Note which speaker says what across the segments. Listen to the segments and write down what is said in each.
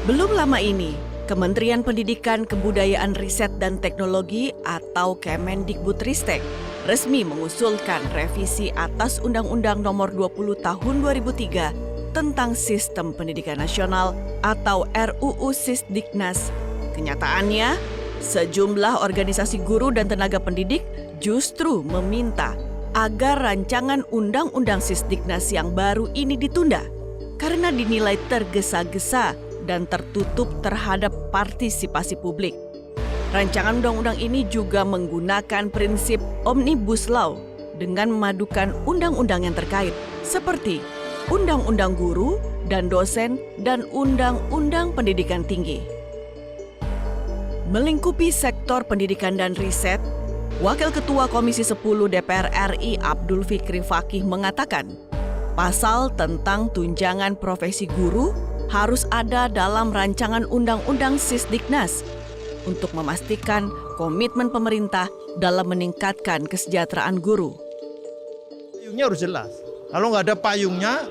Speaker 1: Belum lama ini, Kementerian Pendidikan, Kebudayaan, Riset, dan Teknologi atau Kemendikbudristek resmi mengusulkan revisi atas Undang-Undang Nomor 20 Tahun 2003 tentang Sistem Pendidikan Nasional atau RUU Sisdiknas. Kenyataannya, sejumlah organisasi guru dan tenaga pendidik justru meminta agar rancangan Undang-Undang Sisdiknas yang baru ini ditunda karena dinilai tergesa-gesa dan tertutup terhadap partisipasi publik. Rancangan undang-undang ini juga menggunakan prinsip Omnibus Law dengan memadukan undang-undang yang terkait seperti Undang-Undang Guru dan Dosen dan Undang-Undang Pendidikan Tinggi. Melingkupi sektor pendidikan dan riset, Wakil Ketua Komisi 10 DPR RI Abdul Fikri Fakih mengatakan, pasal tentang tunjangan profesi guru harus ada dalam rancangan Undang-Undang Sisdiknas untuk memastikan komitmen pemerintah dalam meningkatkan kesejahteraan guru.
Speaker 2: Payungnya harus jelas. Kalau nggak ada payungnya,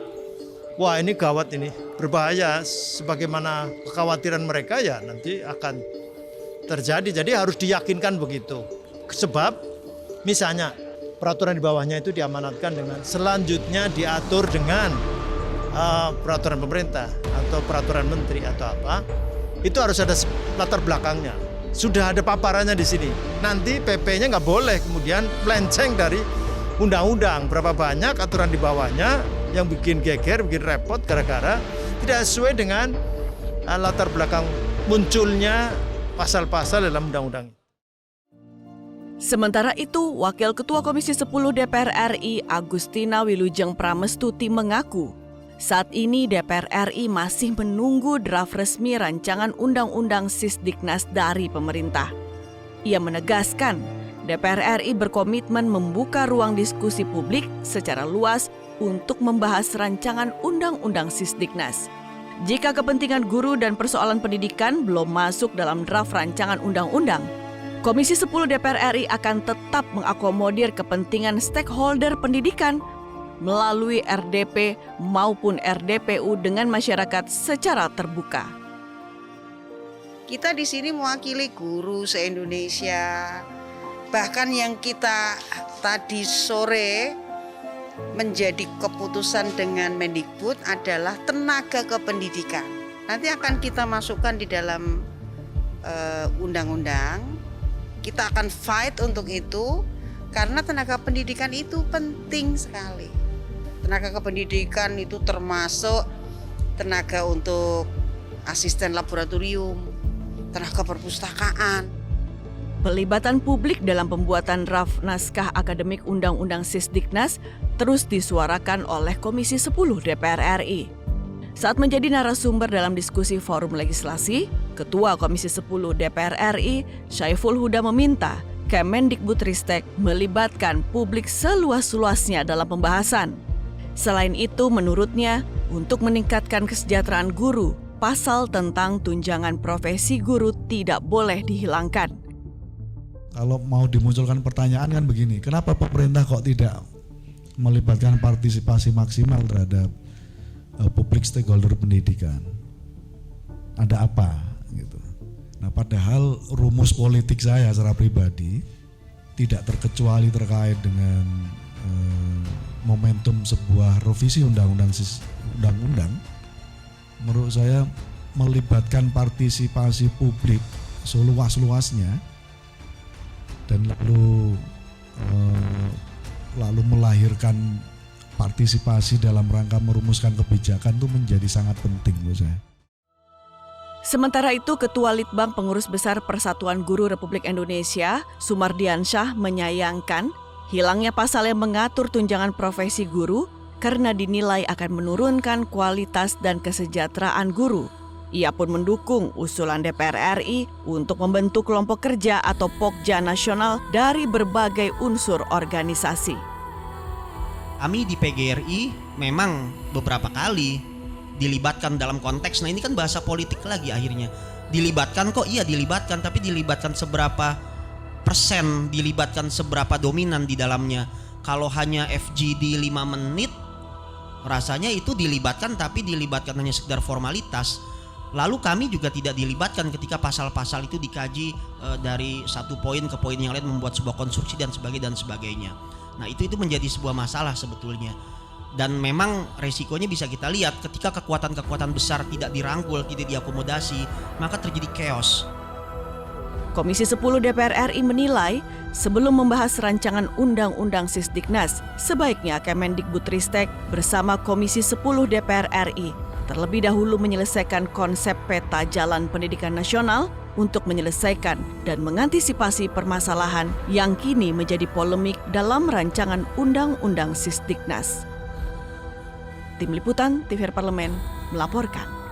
Speaker 2: wah ini gawat ini, berbahaya. Sebagaimana kekhawatiran mereka ya nanti akan terjadi. Jadi harus diyakinkan begitu. Sebab misalnya peraturan di bawahnya itu diamanatkan dengan selanjutnya diatur dengan peraturan pemerintah atau peraturan menteri atau apa, itu harus ada latar belakangnya. Sudah ada paparannya di sini. Nanti PP-nya nggak boleh kemudian melenceng dari undang-undang. Berapa banyak aturan di bawahnya yang bikin geger, bikin repot gara-gara tidak sesuai dengan latar belakang munculnya pasal-pasal dalam undang-undang.
Speaker 1: Sementara itu, Wakil Ketua Komisi 10 DPR RI Agustina Wilujeng Pramestuti mengaku, saat ini DPR RI masih menunggu draft resmi rancangan Undang-Undang Sisdiknas dari pemerintah. Ia menegaskan, DPR RI berkomitmen membuka ruang diskusi publik secara luas untuk membahas rancangan Undang-Undang Sisdiknas. Jika kepentingan guru dan persoalan pendidikan belum masuk dalam draft rancangan undang-undang, Komisi 10 DPR RI akan tetap mengakomodir kepentingan stakeholder pendidikan melalui RDP maupun RDPU dengan masyarakat secara terbuka.
Speaker 3: Kita di sini mewakili guru se-Indonesia. Bahkan yang kita tadi sore menjadi keputusan dengan Mendikbud adalah tenaga kependidikan. Nanti akan kita masukkan di dalam undang-undang. Kita akan fight untuk itu karena tenaga pendidikan itu penting sekali. Tenaga kependidikan itu termasuk tenaga untuk asisten laboratorium, tenaga perpustakaan.
Speaker 1: Pelibatan publik dalam pembuatan draft naskah akademik Undang-Undang Sisdiknas terus disuarakan oleh Komisi 10 DPR RI. Saat menjadi narasumber dalam diskusi forum legislasi, Ketua Komisi 10 DPR RI Syaiful Huda meminta Kemendikbudristek melibatkan publik seluas-luasnya dalam pembahasan. Selain itu, menurutnya, untuk meningkatkan kesejahteraan guru, pasal tentang tunjangan profesi guru tidak boleh dihilangkan.
Speaker 4: Kalau mau dimunculkan pertanyaan kan begini, kenapa pemerintah kok tidak melibatkan partisipasi maksimal terhadap publik stakeholder pendidikan? Ada apa? Gitu. Nah, padahal rumus politik saya secara pribadi tidak terkecuali terkait dengan momentum sebuah revisi undang-undang menurut saya melibatkan partisipasi publik seluas-luasnya dan lalu melahirkan partisipasi dalam rangka merumuskan kebijakan itu menjadi sangat penting menurut saya.
Speaker 1: Sementara itu, Ketua Litbang Pengurus Besar Persatuan Guru Republik Indonesia, Sumardiansyah, menyayangkan hilangnya pasal yang mengatur tunjangan profesi guru karena dinilai akan menurunkan kualitas dan kesejahteraan guru. Ia pun mendukung usulan DPR RI untuk membentuk kelompok kerja atau Pokja nasional dari berbagai unsur organisasi.
Speaker 5: Kami di PGRI memang beberapa kali dilibatkan dalam konteks, nah ini kan bahasa politik lagi akhirnya. Dilibatkan kok, iya dilibatkan, tapi dilibatkan seberapa persen, dilibatkan seberapa dominan di dalamnya. Kalau hanya FGD 5 menit, rasanya itu dilibatkan tapi dilibatkan hanya sekedar formalitas. Lalu kami juga tidak dilibatkan ketika pasal-pasal itu dikaji dari satu poin ke poin yang lain, membuat sebuah konstruksi dan sebagainya. Nah itu menjadi sebuah masalah sebetulnya. Dan memang resikonya bisa kita lihat ketika kekuatan-kekuatan besar tidak dirangkul, tidak diakomodasi, maka terjadi chaos.
Speaker 1: Komisi 10 DPR RI menilai sebelum membahas rancangan Undang-Undang Sisdiknas, sebaiknya Kemendikbudristek bersama Komisi 10 DPR RI terlebih dahulu menyelesaikan konsep peta jalan pendidikan nasional untuk menyelesaikan dan mengantisipasi permasalahan yang kini menjadi polemik dalam rancangan Undang-Undang Sisdiknas. Tim Liputan TVRI Parlemen melaporkan.